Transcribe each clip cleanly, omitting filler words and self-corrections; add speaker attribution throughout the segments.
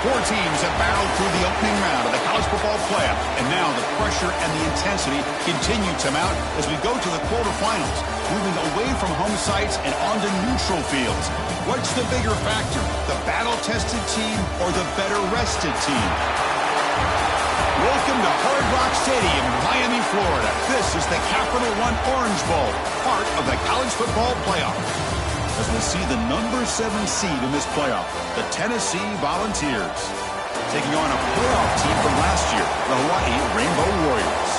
Speaker 1: Four teams have battled through the opening round of the college football playoff, and now the pressure and the intensity continue to mount as we go to the quarterfinals, moving away from home sites and onto neutral fields. What's the bigger factor, the battle-tested team or the better-rested team? Welcome to Hard Rock Stadium in Miami, Florida. This is the Capital One Orange Bowl, part of the college football playoff. As we see the number 7 seed in this playoff, the Tennessee Volunteers, taking on a playoff team from last year, the Hawaii Rainbow Warriors.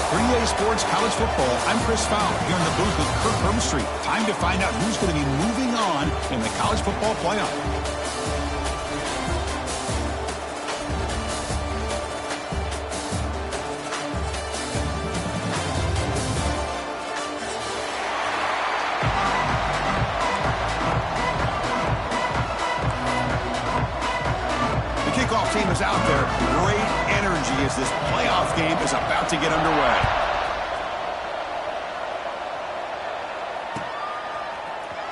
Speaker 1: For EA Sports College Football, I'm Chris Fowler here in the booth with Kirk Hermstreet. Time to find out who's going to be moving on in the college football playoff. Team is out there. Great energy as this playoff game is about to get underway.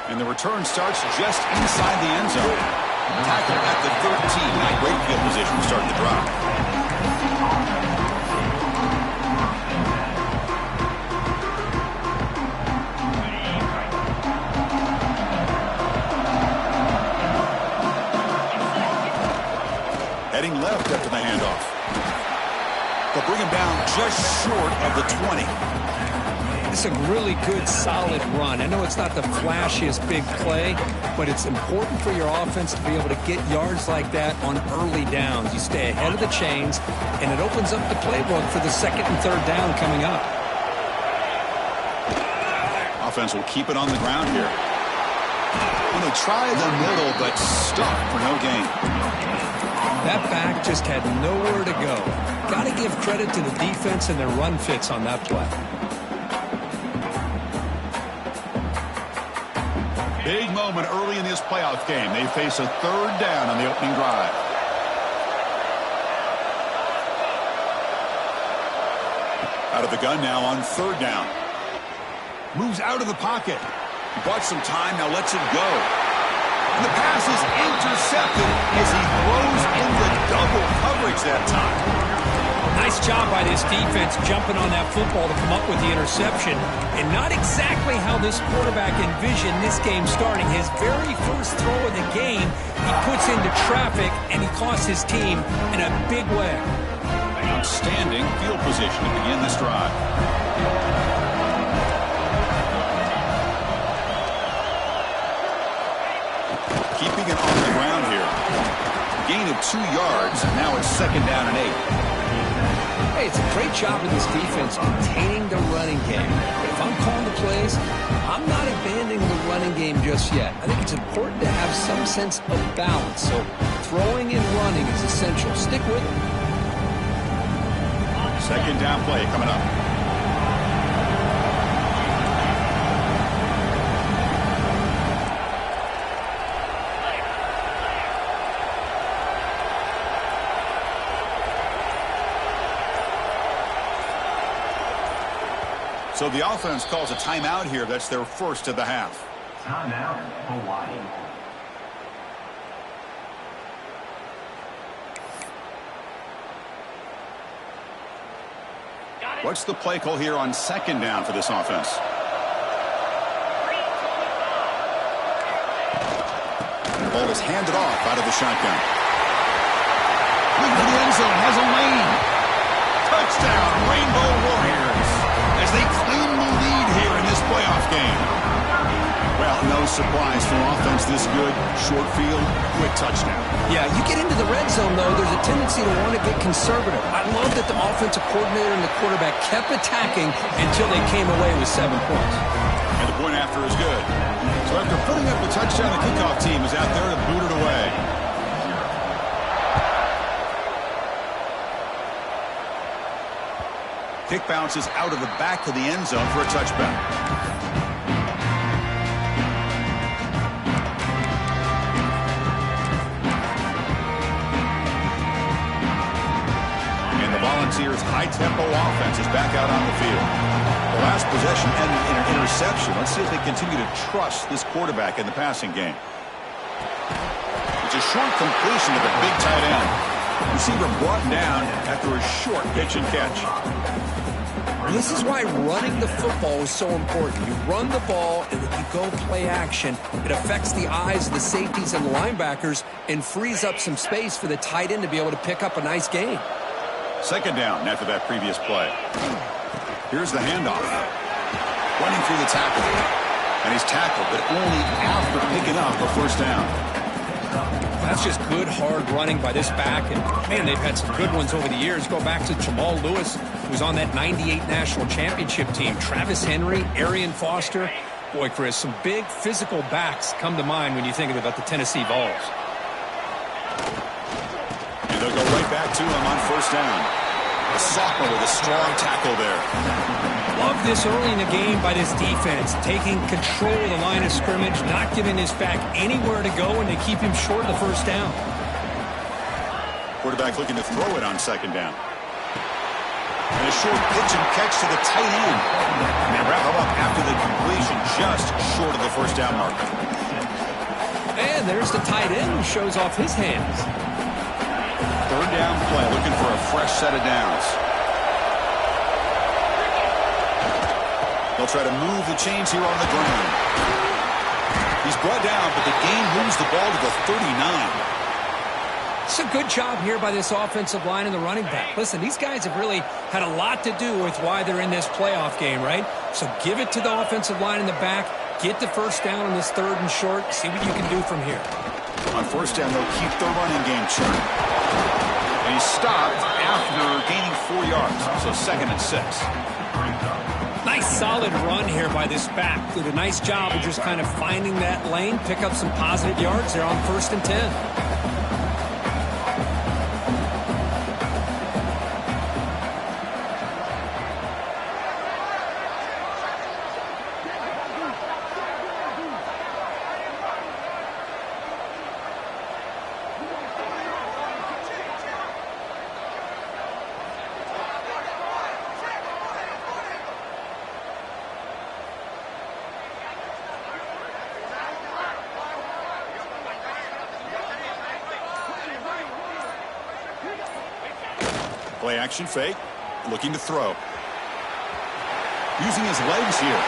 Speaker 1: And the return starts just inside the end zone. Tackle at the 13. Not great field position to start the drive. Heading left after the handoff. They'll bring him down just short of the 20.
Speaker 2: It's a really good, solid run. I know it's not the flashiest big play, but it's important for your offense to be able to get yards like that on early downs. You stay ahead of the chains, and it opens up the playbook for the second and third down coming up.
Speaker 1: Offense will keep it on the ground here. And they try the middle, but stuck for no gain.
Speaker 2: That back just had nowhere to go. Got to give credit to the defense and their run fits on that play.
Speaker 1: Big moment early in this playoff game. They face a third down on the opening drive. Out of the gun now on third down. Moves out of the pocket. Bought some time, now lets it go. And the pass is intercepted as he throws in the double coverage that time.
Speaker 2: Nice job by this defense jumping on that football to come up with the interception. And not exactly how this quarterback envisioned this game starting. His very first throw of the game, he puts into traffic, and he costs his team in a big way.
Speaker 1: Outstanding field position to begin this drive. Keeping it on the ground here. Gain of 2 yards, and now it's second down and 8.
Speaker 2: Hey, it's a great job of this defense containing the running game. But if I'm calling the plays, I'm not abandoning the running game just yet. I think it's important to have some sense of balance. So throwing and running is essential. Stick with it.
Speaker 1: Second down play coming up. So the offense calls a timeout here. That's their first of the half.
Speaker 3: Timeout, Hawaii.
Speaker 1: What's the play call here on second down for this offense? The ball is handed off out of the shotgun. Looking for the end zone, has a lane. Touchdown, Rainbow Warriors, as they claim the lead here in this playoff game. Well, no surprise from offense this good. Short field, quick touchdown.
Speaker 2: Yeah, you get into the red zone, though, there's a tendency to want to get conservative. I love that the offensive coordinator and the quarterback kept attacking until they came away with 7 points.
Speaker 1: And the point after is good. So after putting up the touchdown, the kickoff team is out there to boot it away. Kick bounces out of the back of the end zone for a touchback. And the Volunteers' high-tempo offense is back out on the field. The last possession ended in an interception. Let's see if they continue to trust this quarterback in the passing game. It's a a short completion to the big tight end. Receiver brought down after a short pitch and catch.
Speaker 2: This is why running the football is so important. You run the ball, and when you go play action, it affects the eyes of the safeties and the linebackers and frees up some space for the tight end to be able to pick up a nice gain.
Speaker 1: Second down after that previous play. Here's the handoff. Running through the tackle. And he's tackled, but only after picking up a first down.
Speaker 2: That's just good, hard running by this back. And, man, they've had some good ones over the years. Go back to Jamal Lewis, who was on that 98 National Championship team. Travis Henry, Arian Foster. Boy, Chris, some big physical backs come to mind when you think about the Tennessee Vols.
Speaker 1: And they'll go right back to him on first down. A sophomore with a strong tackle there.
Speaker 2: Love this early in the game by this defense, taking control of the line of scrimmage, not giving his back anywhere to go, and they keep him short of the first down.
Speaker 1: Quarterback looking to throw it on second down. And a short pitch and catch to the tight end. And they wrap him up after the completion, just short of the first down marker.
Speaker 2: And there's the tight end who shows off his hands.
Speaker 1: Third down play, looking for a fresh set of downs. They'll try to move the chains here on the ground. He's brought down, but the game moves the ball to the 39.
Speaker 2: It's a good job here by this offensive line and the running back. Listen, these guys have really had a lot to do with why they're in this playoff game, right? So give it to the offensive line in the back. Get the first down on this third and short. See what you can do from here.
Speaker 1: On first down, they'll keep the running game churning. And he's stopped after gaining 4 yards. So second and 6.
Speaker 2: Nice solid run here by this back. Did a nice job of just kind of finding that lane, pick up some positive yards there on first and 10.
Speaker 1: Play action fake, looking to throw. Using his legs here.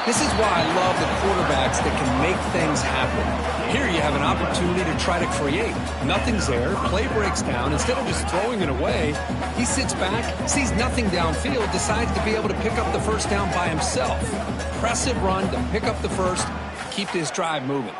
Speaker 2: This is why I love the quarterbacks that can make things happen. Here you have an opportunity to try to create. Nothing's there, play breaks down. Instead of just throwing it away, he sits back, sees nothing downfield, decides to be able to pick up the first down by himself. Impressive run to pick up the first, keep this drive moving.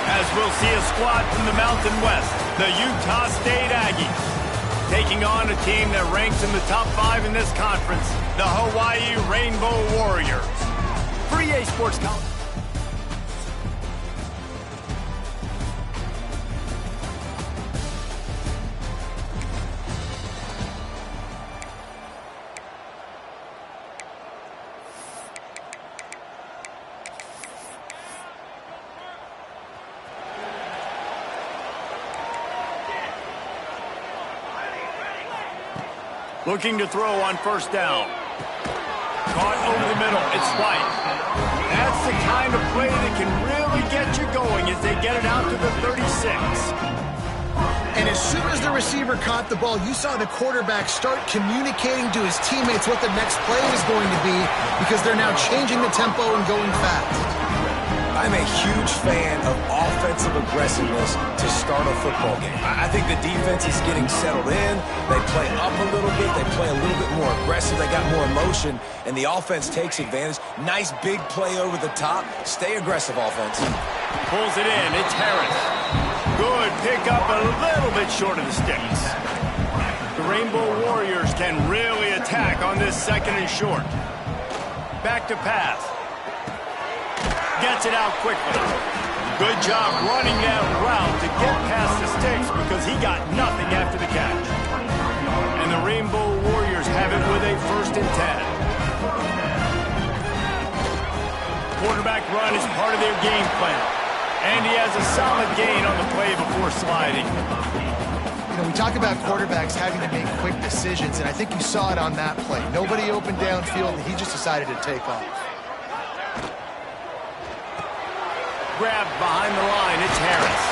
Speaker 4: As we'll see a squad from the Mountain West, the Utah State Aggies, taking on a team that ranks in the top 5 in this conference, the Hawaii Rainbow Warriors. For EA Sports College. Looking to throw on first down. Caught over the middle. It's White. That's the kind of play that can really get you going as they get it out to the 36.
Speaker 5: And as soon as the receiver caught the ball, you saw the quarterback start communicating to his teammates what the next play was going to be because they're now changing the tempo and going fast.
Speaker 6: I'm a huge fan of offensive aggressiveness to start a football game. I think the defense is getting settled in. They play up a little bit. They play a little bit more aggressive. They got more emotion, and the offense takes advantage. Nice big play over the top. Stay aggressive, offense.
Speaker 4: Pulls it in. It's Harris. Good pick up a little bit short of the sticks. The Rainbow Warriors can really attack on this second and short. Back to pass. Gets it out quickly. Good job running that route to get past the sticks because he got nothing after the catch. And the Rainbow Warriors have it with a 1st and 10. Quarterback run is part of their game plan. And he has a solid gain on the play before sliding.
Speaker 5: You know, we talk about quarterbacks having to make quick decisions, and I think you saw it on that play. Nobody open downfield, and he just decided to take off.
Speaker 4: Grabbed behind the line, it's Harris.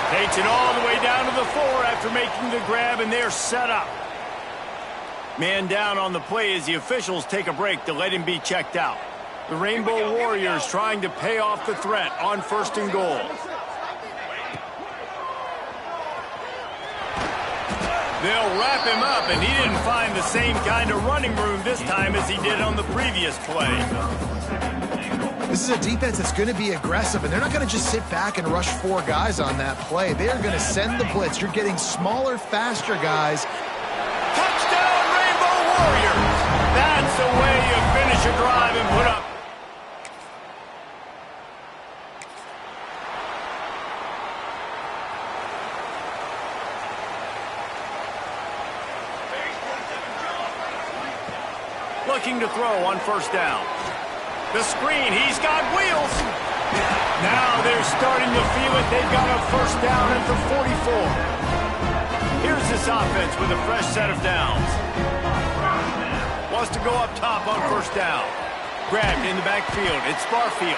Speaker 4: Takes it all the way down to the 4 after making the grab, and they're set up. Man down on the play as the officials take a break to let him be checked out. The Rainbow Warriors trying to pay off the threat on 1st and goal. They'll wrap him up, and he didn't find the same kind of running room this time as he did on the previous play.
Speaker 5: This is a defense that's going to be aggressive, and they're not going to just sit back and rush 4 guys on that play. They are going to send the blitz. You're getting smaller, faster guys.
Speaker 4: Touchdown, Rainbow Warriors! That's the way you finish a drive and put up. Looking to throw on first down. The screen, he's got wheels. Now they're starting to feel it. They've got a first down at the 44. Here's this offense with a fresh set of downs. Wants to go up top on first down. Grabbed in the backfield. It's Barfield.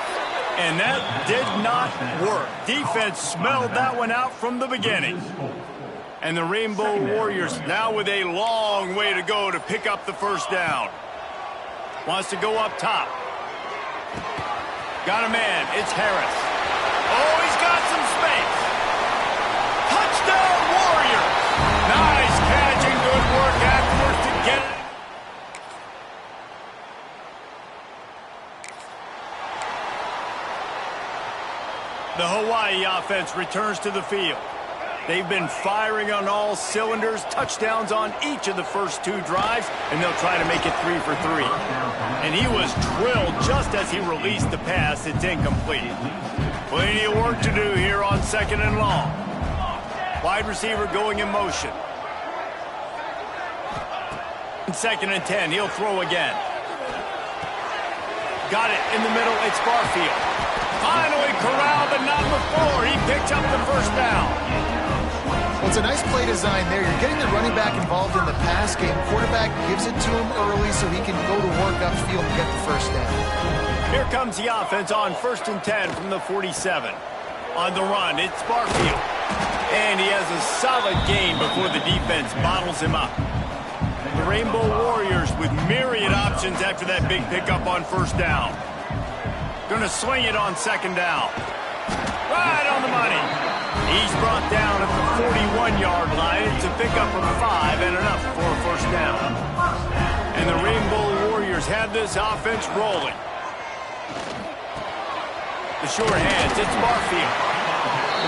Speaker 4: And that did not work. Defense smelled that one out from the beginning. And the Rainbow Warriors now with a long way to go to pick up the first down. Wants to go up top. Got a man. It's Harris. Oh, he's got some space. Touchdown, Warriors. Nice catch and good work afterwards to get it. The Hawaii offense returns to the field. They've been firing on all cylinders, touchdowns on each of the first 2 drives, and they'll try to make it 3 for 3. And he was drilled just as he released the pass. It's incomplete. Plenty of work to do here on 2nd and long. Wide receiver going in motion. 2nd and 10, he'll throw again. Got it in the middle, it's Barfield. Finally corralled, but not before. He picks up the first down.
Speaker 5: Well, it's a nice play design there. You're getting the running back involved in the pass game. Quarterback gives it to him early so he can go to work upfield and get the first down.
Speaker 4: Here comes the offense on 1st and 10 from the 47. On the run, it's Barfield. And he has a solid gain before the defense bottles him up. The Rainbow Warriors with myriad options after that big pickup on first down. Gonna swing it on 2nd down. Right on the money. He's brought down at the 41-yard line. It's a pickup of 5 and enough for a first down. And the Rainbow Warriors have this offense rolling. The short hands, it's Barfield.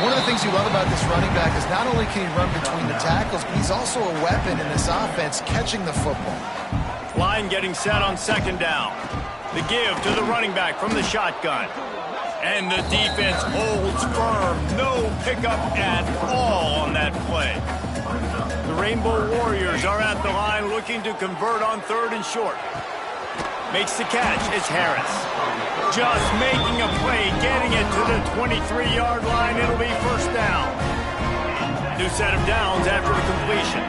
Speaker 5: One of the things you love about this running back is not only can he run between the tackles, but he's also a weapon in this offense catching the football.
Speaker 4: Line getting set on second down. The give to the running back from the shotgun. And the defense holds firm. No pickup at all on that play. The Rainbow Warriors are at the line looking to convert on 3rd and short. Makes the catch. It's Harris. Just making a play, getting it to the 23-yard line. It'll be first down. New set of downs after the completion.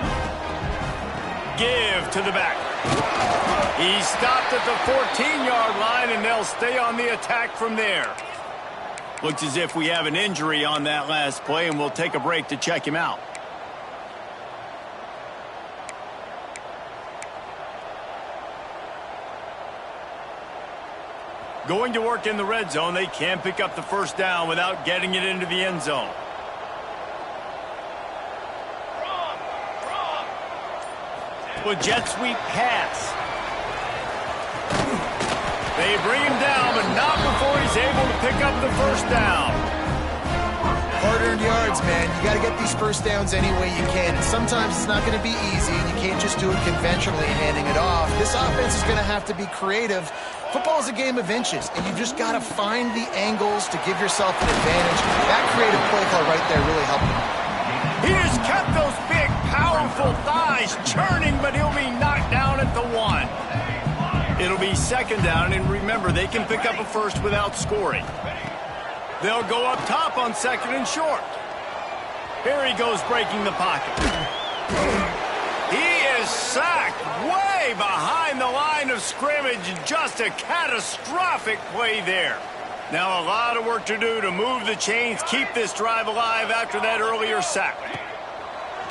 Speaker 4: Give to the back. He stopped at the 14-yard line, and they'll stay on the attack from there. Looks as if we have an injury on that last play, and we'll take a break to check him out. Going to work in the red zone, they can't pick up the first down without getting it into the end zone. With jet sweep pass. They bring him down, but not before he's able to pick up the first down.
Speaker 5: Hard-earned yards, man. You got to get these first downs any way you can. And sometimes it's not going to be easy, and you can't just do it conventionally handing it off. This offense is going to have to be creative. Football is a game of inches, and you just got to find the angles to give yourself an advantage. That creative play call right there really helped him.
Speaker 4: He has kept those big, powerful thighs churning, but he'll be knocked down at the 1. It'll be second down, and remember, they can pick up a first without scoring. They'll go up top on 2nd and short. Here he goes breaking the pocket. He is sacked way behind the line of scrimmage. Just a catastrophic play there. Now a lot of work to do to move the chains, keep this drive alive after that earlier sack.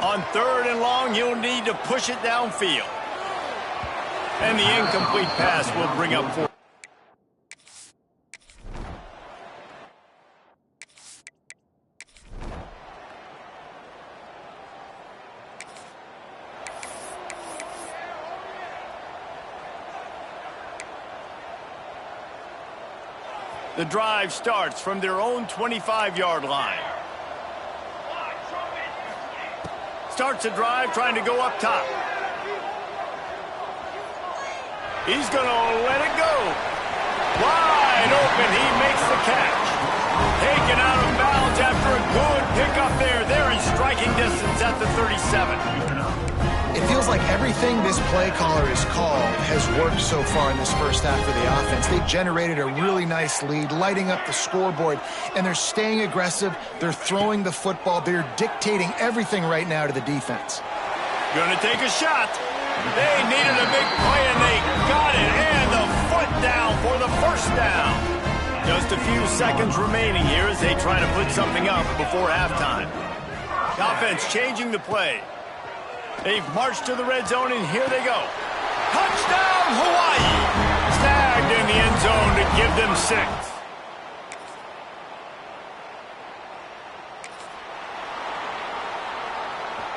Speaker 4: On 3rd and long, he'll need to push it downfield. And the incomplete pass will bring up 4. The drive starts from their own 25-yard line. Starts the drive trying to go up top. He's going to let it go. Wide open. He makes the catch. Taken out of bounds after a good pickup there. They're in striking distance at the 37.
Speaker 5: It feels like everything this play caller has called has worked so far in this first half of the offense. They generated a really nice lead, lighting up the scoreboard, and they're staying aggressive. They're throwing the football. They're dictating everything right now to the defense.
Speaker 4: Going to take a shot. They needed a big play, and they got it. And the foot down for the first down. Just a few seconds remaining here as they try to put something up before halftime. The offense changing the play. They've marched to the red zone, and here they go. Touchdown, Hawaii! Snagged in the end zone to give them 6.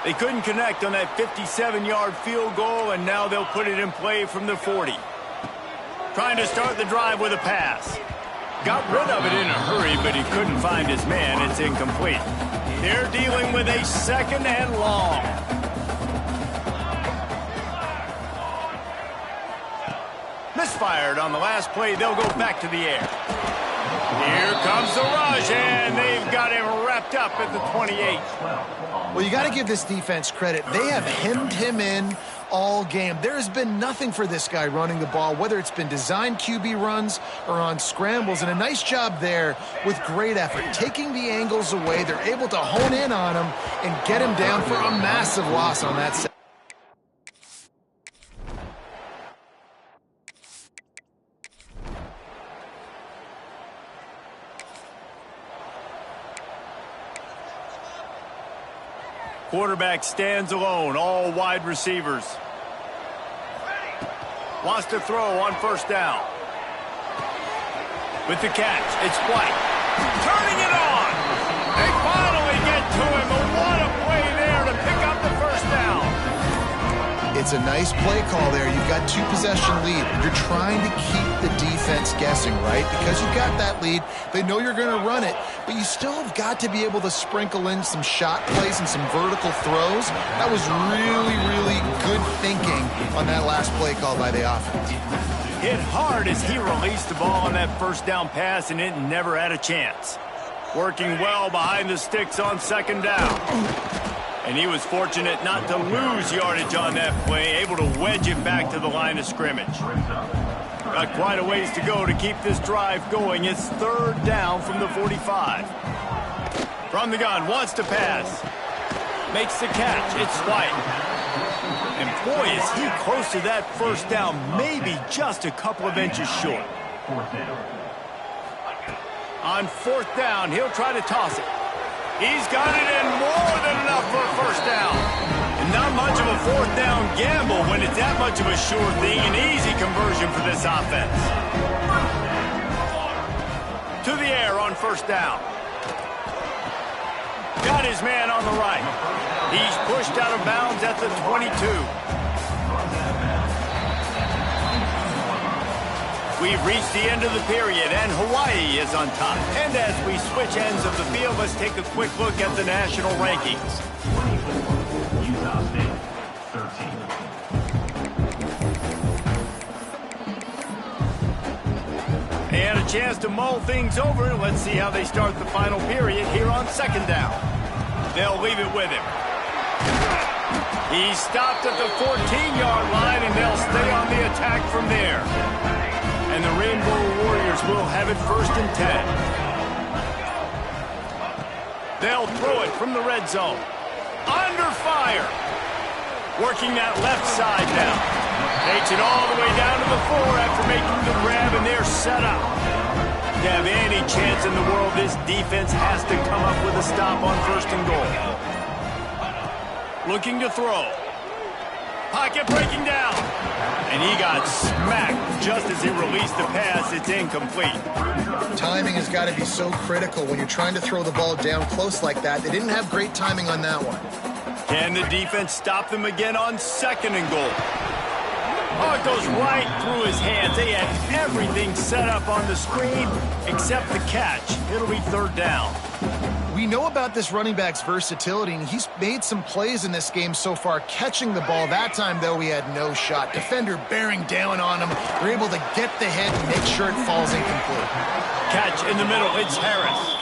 Speaker 4: They couldn't connect on that 57-yard field goal, and now they'll put it in play from the 40. Trying to start the drive with a pass. Got rid of it in a hurry, but he couldn't find his man. It's incomplete. They're dealing with a 2nd and long. Misfired on the last play. They'll go back to the air. Here comes the rush, and they've got him wrapped up at the 28.
Speaker 5: Well, you got to give this defense credit. They have hemmed him in all game. There has been nothing for this guy running the ball, whether it's been designed QB runs or on scrambles, and a nice job there with great effort. Taking the angles away, they're able to hone in on him and get him down for a massive loss on that set.
Speaker 4: Quarterback stands alone, all wide receivers. Wants to throw on first down. With the catch, it's White. Turning it on! They finally get to him, but what a play there to pick up the first down.
Speaker 5: It's It's a nice play call there. You've got 2-possession lead. You're trying to keep the defense guessing, right? Because you've got that lead. They know you're going to run it, but you still have got to be able to sprinkle in some shot plays and some vertical throws. That was really, really good thinking on that last play call by the offense.
Speaker 4: Hit hard as he released the ball on that first down pass, and it never had a chance. Working well behind the sticks on second down. And he was fortunate not to lose yardage on that play, able to wedge it back to the line of scrimmage. Got quite a ways to go to keep this drive going. It's third down from the 45. From the gun, wants to pass. Makes the catch. It's White. And boy, is he close to that first down, maybe just a couple of inches short. On fourth down, he'll try to toss it. He's got it in more than enough for a first down. And not much of a fourth down gamble when it's that much of a sure thing. An easy conversion for this offense. To the air on first down. Got his man on the right. He's pushed out of bounds at the 22. We've reached the end of the period, and Hawaii is on top. And as we switch ends of the field, let's take a quick look at the national rankings.
Speaker 3: 24, Utah State, 13.
Speaker 4: They had a chance to mull things over. Let's see how they start the final period here on second down. They'll leave it with him. He stopped at the 14-yard line, and they'll stay on the attack from there. And the Rainbow Warriors will have it first and 10. They'll throw it from the red zone. Under fire. Working that left side now. Takes it all the way down to the 4 after making the grab, and they're set up. To have any chance in the world, this defense has to come up with a stop on first and goal. Looking to throw. Pocket breaking down. And he got smacked just as he released the pass. It's incomplete.
Speaker 5: Timing has got to be so critical when you're trying to throw the ball down close like that. They didn't have great timing on that one.
Speaker 4: Can the defense stop them again on second and goal? Oh, it goes right through his hands. They had everything set up on the screen except the catch. It'll be third down.
Speaker 5: We know about this running back's versatility, and he's made some plays in this game so far catching the ball. That time, though, he had no shot. Defender bearing down on him. They're able to get the hit and make sure it falls incomplete.
Speaker 4: Catch in the middle. It's Harris.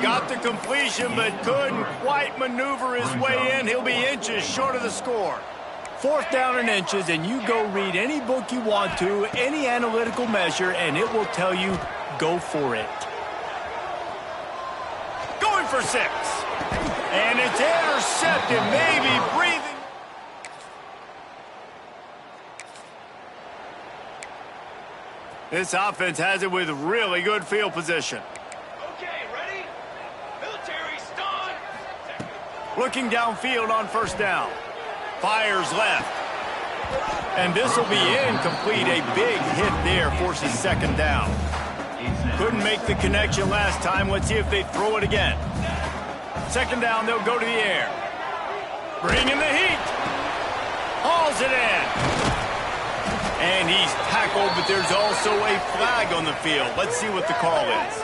Speaker 4: Got the completion, but couldn't quite maneuver his way in. He'll be inches short of the score. Fourth down and inches, and you go read any book you want to, any analytical measure, and it will tell you, go for it. Going for 6. And it's intercepted, maybe breathing. This offense has it with really good field position.
Speaker 7: Okay, ready? Military start.
Speaker 4: Looking downfield on first down. Fires left. And this will be incomplete. A big hit there forces second down. Couldn't make the connection last time. Let's see if they throw it again. Second down, they'll go to the air. Bring in the heat. Hauls it in. And he's tackled, but there's also a flag on the field. Let's see what the call is.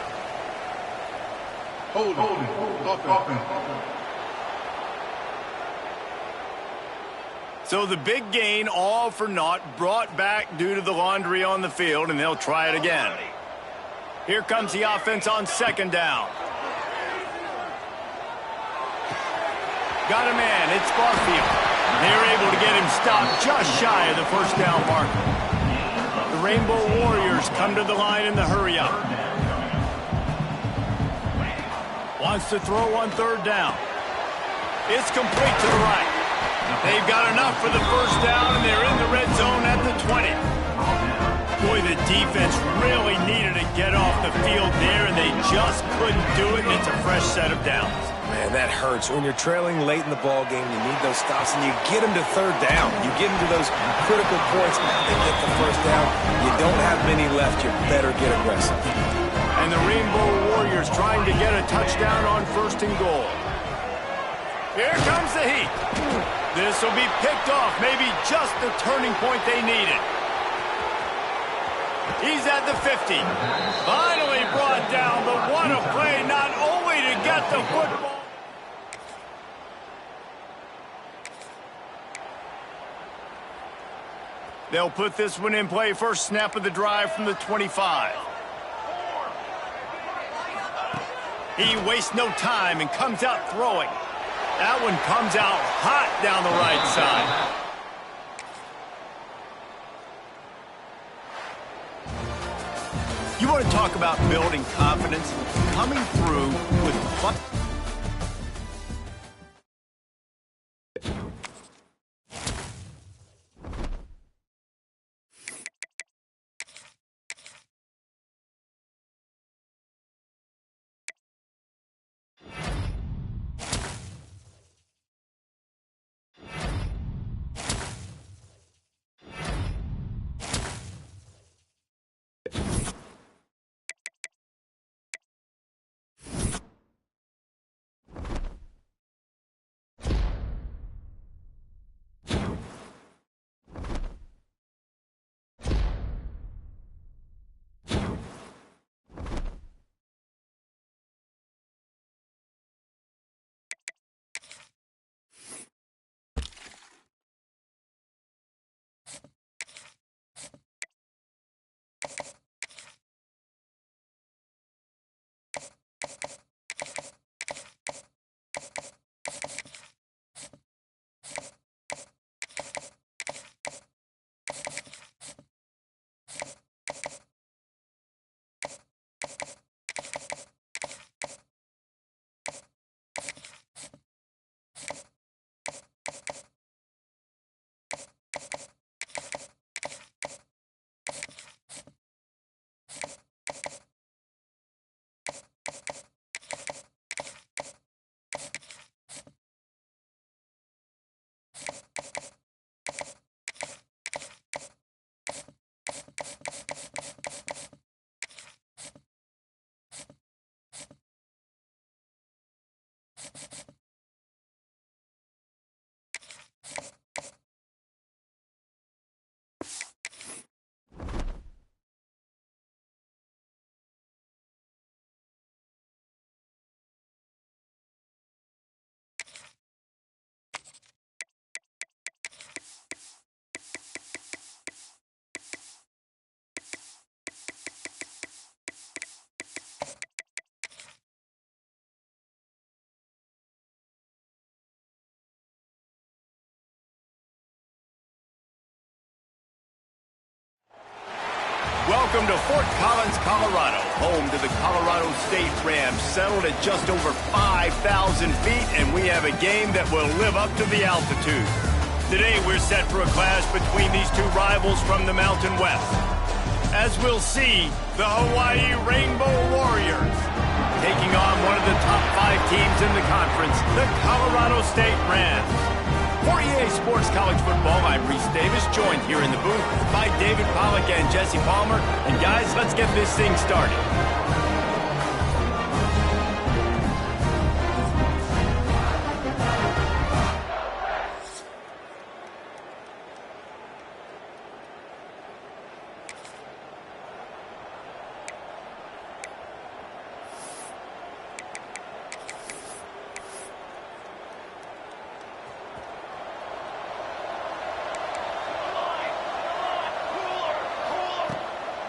Speaker 8: Hold it.
Speaker 4: So the big gain, all for naught, brought back due to the laundry on the field, and they'll try it again. Here comes the offense on second down. Got a man. It's Barfield. They're able to get him stopped just shy of the first down marker. The Rainbow Warriors come to the line in the hurry-up. Wants to throw on third down. It's complete to the right. They've got enough for the first down, and they're in the red zone at the 20. Boy, the defense really needed to get off the field there, and they just couldn't do it, and it's a fresh set of downs.
Speaker 6: Man, that hurts. When you're trailing late in the ball game, you need those stops, and you get them to third down. You get them to those critical points. They get the first down. You don't have many left. You better get aggressive.
Speaker 4: And the Rainbow Warriors trying to get a touchdown on first and goal. Here comes the heat. This will be picked off, maybe just the turning point they needed. He's at the 50. Finally brought down, but what a play, not only to get the football. They'll put this one in play first snap of the drive from the 25. He wastes no time and comes out throwing. That one comes out hot down the right side. You want to talk about building confidence? Coming through with fun. Welcome to Fort Collins, Colorado, home to the Colorado State Rams, settled at just over 5,000 feet, and we have a game that will live up to the altitude. Today, we're set for a clash between these two rivals from the Mountain West. As we'll see, the Hawaii Rainbow Warriors taking on one of the top 5 teams in the conference, the Colorado State Rams. For EA Sports College Football, I'm Reese Davis, joined here in the booth by David Pollack and Jesse Palmer. And guys, let's get this thing started.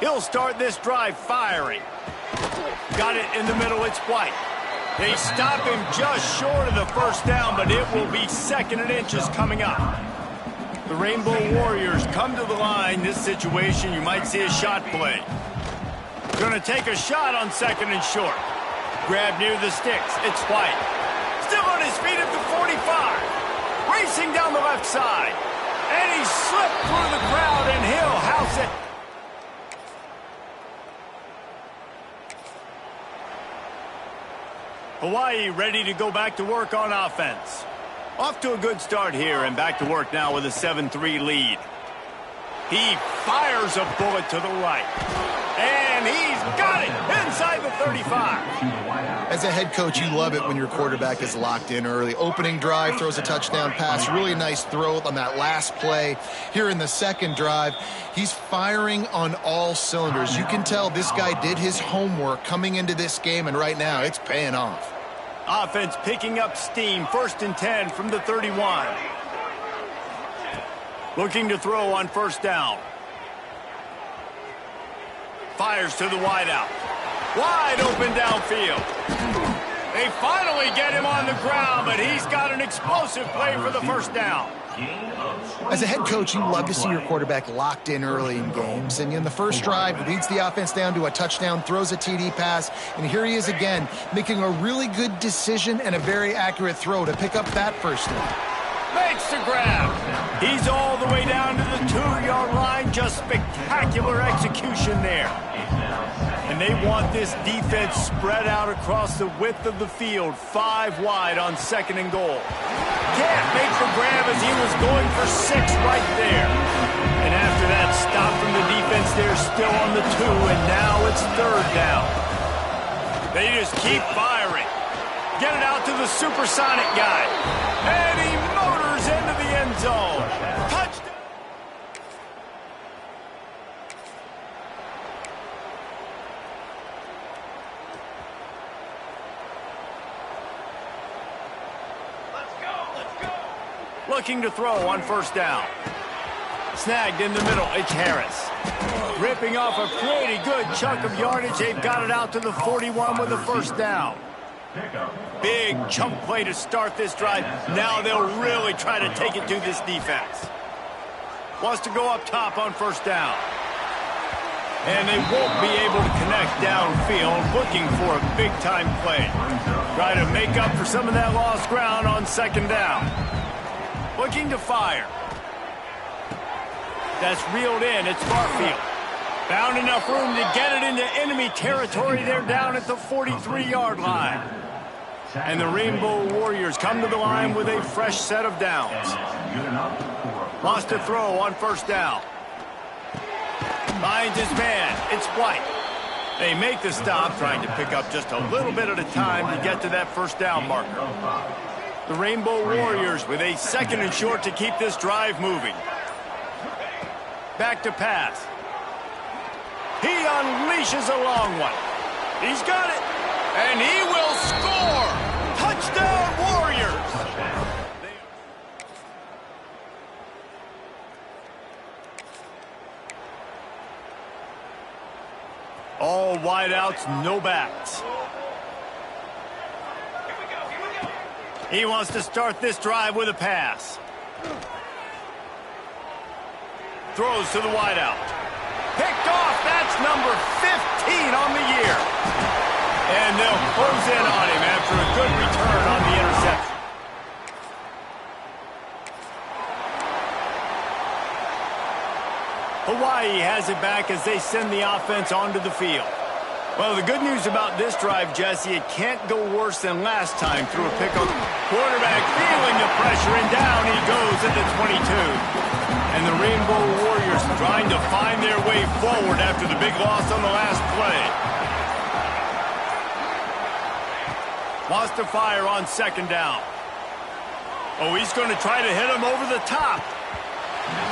Speaker 4: He'll start this drive firing. Got it in the middle, it's White. They stop him just short of the first down, but it will be 2nd and inches coming up. The Rainbow Warriors come to the line. This situation, you might see a shot play. Gonna take a shot on 2nd and short. Grab near the sticks, it's White. Still on his feet at the 45. Racing down the left side. And he slipped through the crowd, and he'll house it. Hawaii ready to go back to work on offense. Off to a good start here and back to work now with a 7-3 lead. He fires a bullet to the right. And and he's got it inside the 35.
Speaker 5: As a head coach, you love it when your quarterback is locked in early. Opening drive, throws a touchdown pass. Really nice throw on that last play. Here in the second drive, he's firing on all cylinders. You can tell this guy did his homework coming into this game, and right now it's paying off.
Speaker 4: Offense picking up steam. 1st and 10 from the 31. Looking to throw on 1st down. Fires to the wideout. Wide open downfield. They finally get him on the ground, but he's got an explosive play for the 1st down.
Speaker 5: As a head coach, you love to see your quarterback locked in early in games. And in the first drive, leads the offense down to a touchdown, throws a TD pass, and here he is again, making a really good decision and a very accurate throw to pick up that 1st down.
Speaker 4: Makes the grab. He's all the way down to the 2-yard line. Just spectacular execution there. And they want this defense spread out across the width of the field. 5 wide on 2nd and goal. Can't make the grab as he was going for 6 right there. And after that stop from the defense, they're still on the 2, and now it's 3rd down. They just keep firing. Get it out to the supersonic guy. And he motors into the end zone. Touchdown. Looking to throw on 1st down. Snagged in the middle, it's Harris. Ripping off a pretty good chunk of yardage. They've got it out to the 41 with a 1st down. Big chunk play to start this drive. Now they'll really try to take it to this defense. Wants to go up top on 1st down. And they won't be able to connect downfield, looking for a big-time play. Try to make up for some of that lost ground on 2nd down. Looking to fire. That's reeled in. It's Barfield. Found enough room to get it into enemy territory. They're down at the 43-yard line. And the Rainbow Warriors come to the line with a fresh set of downs. Wants to throw on 1st down. Finds his man. It's White. They make the stop, trying to pick up just a little bit at a time to get to that 1st down marker. The Rainbow Warriors with a 2nd and short to keep this drive moving. Back to pass. He unleashes a long one. He's got it. And he will score. Touchdown, Warriors. All wideouts, no backs. He wants to start this drive with a pass. Throws to the wideout. Picked off. That's number 15 on the year. And they'll close in on him after a good return on the interception. Hawaii has it back as they send the offense onto the field. Well, the good news about this drive, Jesse, it can't go worse than last time through a pickle. Quarterback feeling the pressure, and down he goes at the 22. And the Rainbow Warriors trying to find their way forward after the big loss on the last play. Wants to fire on 2nd down. Oh, he's going to try to hit him over the top.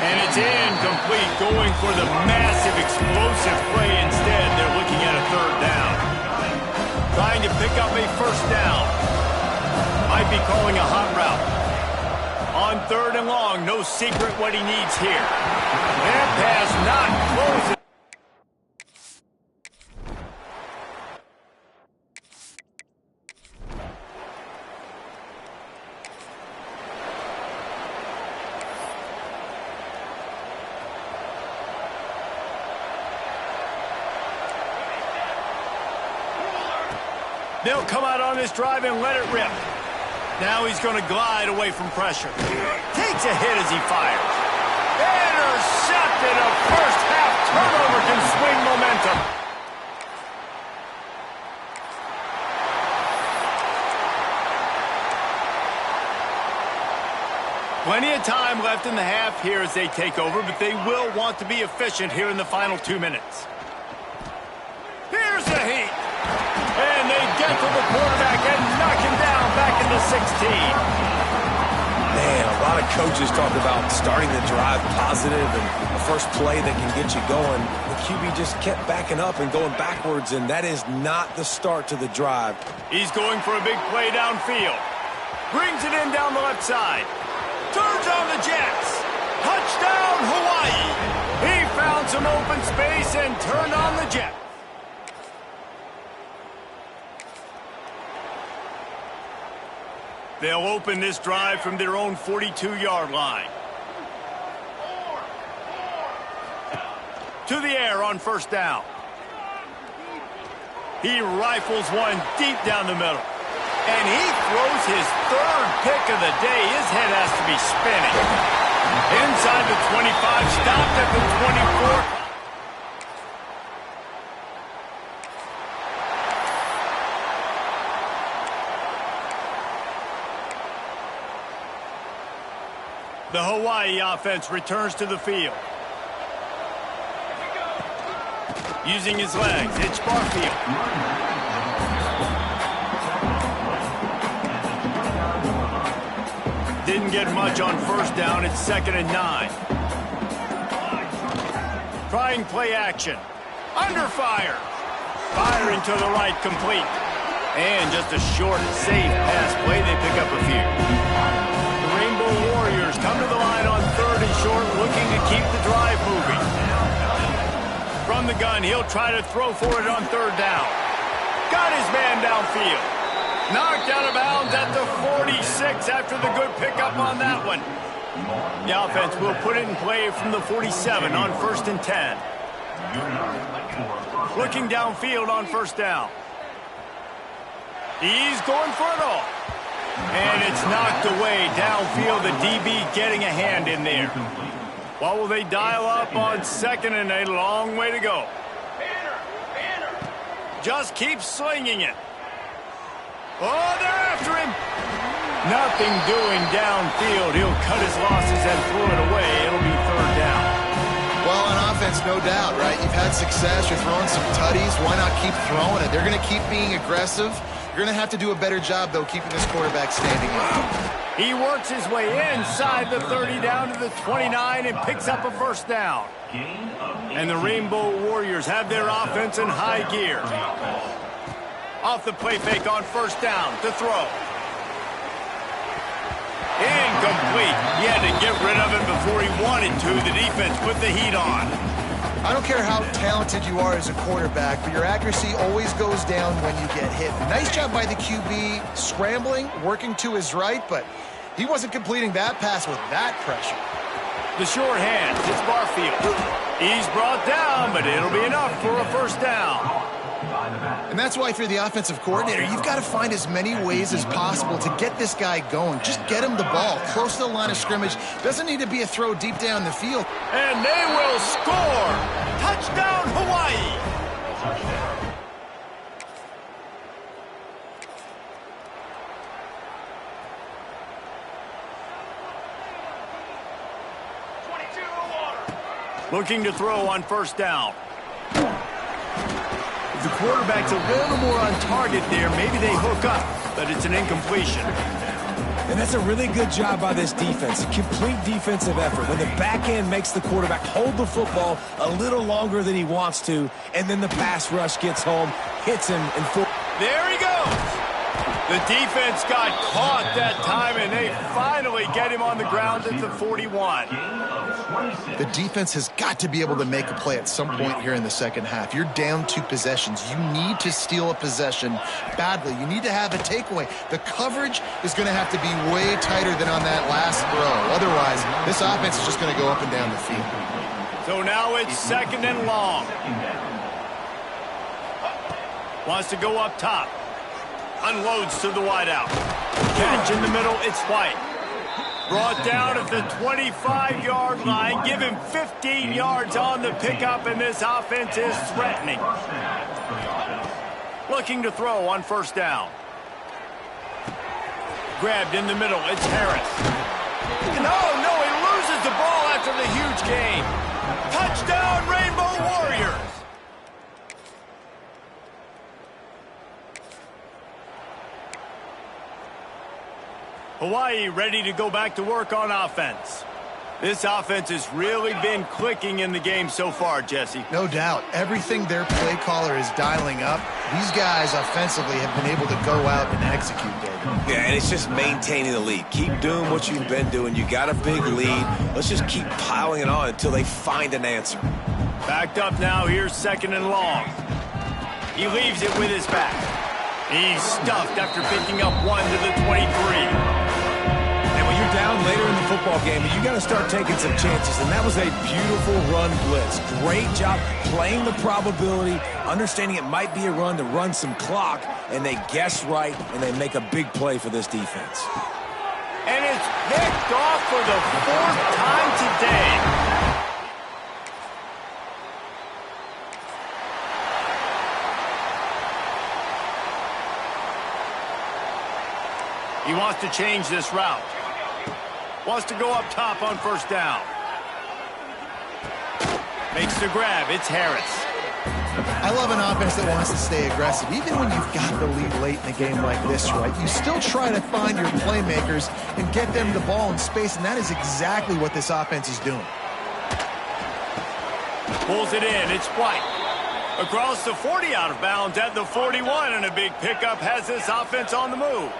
Speaker 4: And it's incomplete, going for the massive explosive play instead. They're looking at a 3rd down. Trying to pick up a 1st down. Might be calling a hot route. On 3rd and long, no secret what he needs here. That pass not closing. They'll come out on this drive and let it rip. Now he's going to glide away from pressure. Takes a hit as he fires. Intercepted. A first-half turnover can swing momentum. Plenty of time left in the half here as they take over, but they will want to be efficient here in the final 2 minutes. rifle the quarterback and knock him down back into 16.
Speaker 6: Man, a lot of coaches talk about starting the drive positive and the first play that can get you going. The QB just kept backing up and going backwards, and that is not the start to the drive.
Speaker 4: He's going for a big play downfield. Brings it in down the left side. Turns on the Jets. Touchdown, Hawaii. He found some open space and turned on the Jets. They'll open this drive from their own 42-yard line. To the air on first down. He rifles one deep down the middle. And he throws his third pick of the day. His head has to be spinning. Inside the 25, stopped at the 24. The Hawaii offense returns to the field. Using his legs, it's Barfield. Didn't get much on first down. It's 2nd and 9. Trying play action. Under fire. Firing to the right, complete. And just a short, safe pass play. They pick up a few. Warriors come to the line on 3rd and short, looking to keep the drive moving. From the gun, he'll try to throw for it on 3rd down. Got his man downfield. Knocked out of bounds at the 46 after the good pickup on that one. The offense will put it in play from the 47 on 1st and 10. Looking downfield on 1st down. He's going for it all. And it's knocked away downfield. The DB getting a hand in there. What will they dial up on 2nd and a long way to go? Just keep slinging it. Oh, they're after him. Nothing doing downfield. He'll cut his losses and throw it away. It'll be 3rd down.
Speaker 5: Well, on offense, no doubt, right? You've had success. You're throwing some tutties. Why not keep throwing it? They're going to keep being aggressive. You're going to have to do a better job, though, keeping this quarterback standing up.
Speaker 4: He works his way inside the 30 down to the 29 and picks up a 1st down. And the Rainbow Warriors have their offense in high gear. Off the play fake on 1st down to throw. Incomplete. He had to get rid of it before he wanted to. The defense put the heat on.
Speaker 5: I don't care how talented you are as a quarterback, but your accuracy always goes down when you get hit. Nice job by the QB scrambling, working to his right, but he wasn't completing that pass with that pressure.
Speaker 4: The short hand, it's Barfield. He's brought down, but it'll be enough for a 1st down.
Speaker 5: And that's why if you're the offensive coordinator, you've got to find as many ways as possible to get this guy going. Just get him the ball close to the line of scrimmage. Doesn't need to be a throw deep down the field.
Speaker 4: And they will score. Touchdown, Hawaii. Looking to throw on 1st down. The quarterback's a little more on target there. Maybe they hook up, but it's an incompletion.
Speaker 6: And that's a really good job by this defense. A complete defensive effort. When the back end makes the quarterback hold the football a little longer than he wants to, and then the pass rush gets home, hits him, and
Speaker 4: there he goes. The defense got caught that time, and they finally get him on the ground at the 41.
Speaker 5: The defense has got to be able to make a play at some point here in the second half. You're down 2 possessions. You need to steal a possession badly. You need to have a takeaway. The coverage is going to have to be way tighter than on that last throw. Otherwise, this offense is just going to go up and down the field.
Speaker 4: So now it's 2nd and long. Wants to go up top. Unloads to the wideout. Catch in the middle, it's White. Brought down at the 25-yard line. Give him 15 yards on the pickup, and this offense is threatening. Looking to throw on 1st down. Grabbed in the middle, it's Harris. No, he loses the ball after the huge gain. Touchdown, Rainbow Warriors. Hawaii ready to go back to work on offense. This offense has really been clicking in the game so far, Jesse.
Speaker 5: No doubt. Everything their play caller is dialing up, these guys offensively have been able to go out and execute, David.
Speaker 6: Yeah, and it's just maintaining the lead. Keep doing what you've been doing. You got a big lead. Let's just keep piling it on until they find an answer.
Speaker 4: Backed up now. Here's 2nd and long. He leaves it with his back. He's stuffed after picking up 1 to the 23.
Speaker 6: And when you're down later in the football game, you got to start taking some chances. And that was a beautiful run blitz. Great job playing the probability, understanding it might be a run to run some clock, and they guess right, and they make a big play for this defense.
Speaker 4: And it's picked off for the 4th time today. He wants to change this route. Wants to go up top on 1st down. Makes the grab. It's Harris.
Speaker 5: I love an offense that wants to stay aggressive. Even when you've got the lead late in a game like this, right, you still try to find your playmakers and get them the ball in space, and that is exactly what this offense is doing.
Speaker 4: Pulls it in. It's White. Across the 40, out of bounds at the 41, and a big pickup has this offense on the move.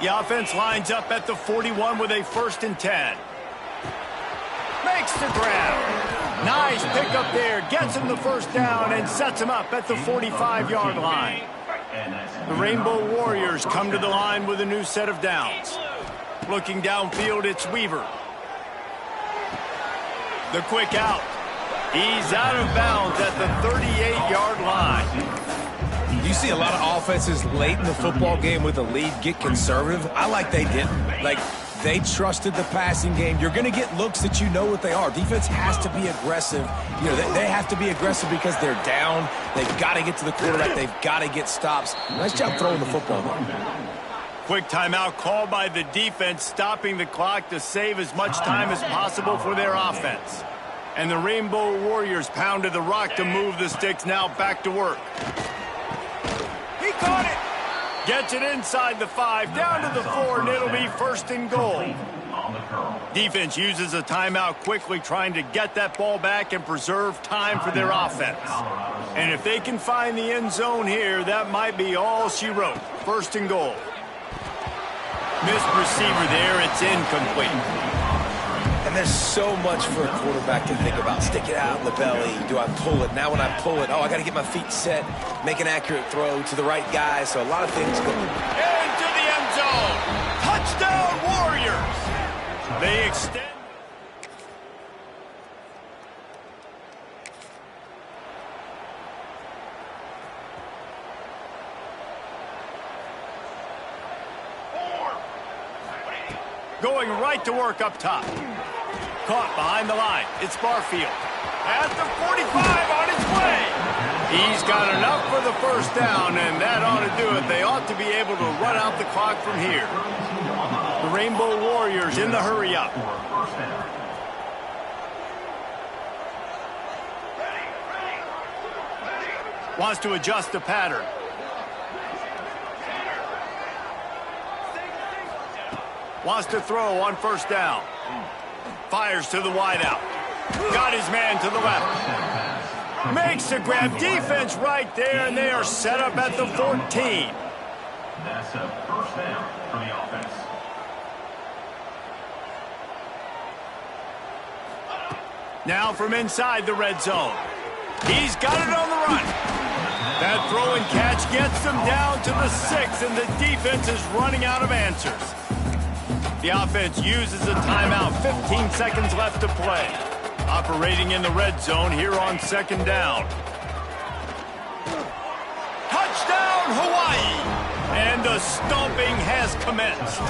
Speaker 4: The offense lines up at the 41 with a 1st and 10. Makes the grab. Nice pickup there. Gets him the 1st down and sets him up at the 45-yard line. The Rainbow Warriors come to the line with a new set of downs. Looking downfield, it's Weaver. The quick out. He's out of bounds at the 38-yard line.
Speaker 6: You see a lot of offenses late in the football game with a lead get conservative. I like they didn't. Like, they trusted the passing game. You're going to get looks that you know what they are. Defense has to be aggressive. You know, they have to be aggressive because they're down. They've got to get to the quarterback. They've got to get stops. Nice job throwing the football.
Speaker 4: Quick timeout called by the defense, stopping the clock to save as much time as possible for their offense. And the Rainbow Warriors pounded the rock to move the sticks, now back to work. He caught it. Gets it inside the 5, down to the 4, and it'll be 1st and goal. Defense uses a timeout quickly, trying to get that ball back and preserve time for their offense. And if they can find the end zone here, that might be all she wrote. 1st and goal. Missed receiver there. It's incomplete.
Speaker 6: And there's so much for a quarterback to think about. Stick it out in the belly. Do I pull it? Now when I pull it, I got to get my feet set, make an accurate throw to the right guy. So a lot of things go.
Speaker 4: Into the end zone. Touchdown, Warriors. They extend. Going right to work up top. Caught behind the line. It's Barfield. At the 45 on its way. He's got enough for the 1st down, and that ought to do it. They ought to be able to run out the clock from here. The Rainbow Warriors in the hurry-up. Wants to adjust the pattern. Wants to throw on 1st down. Fires to the wideout. Got his man to the left. Makes the grab. Defense right there, and they are set up at the 14.
Speaker 3: That's a 1st down for the offense.
Speaker 4: Now from inside the red zone. He's got it on the run. That throw and catch gets them down to the 6, and the defense is running out of answers. The offense uses a timeout. 15 seconds left to play. Operating in the red zone here on 2nd down. Touchdown, Hawaii! And the stomping has commenced.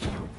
Speaker 8: you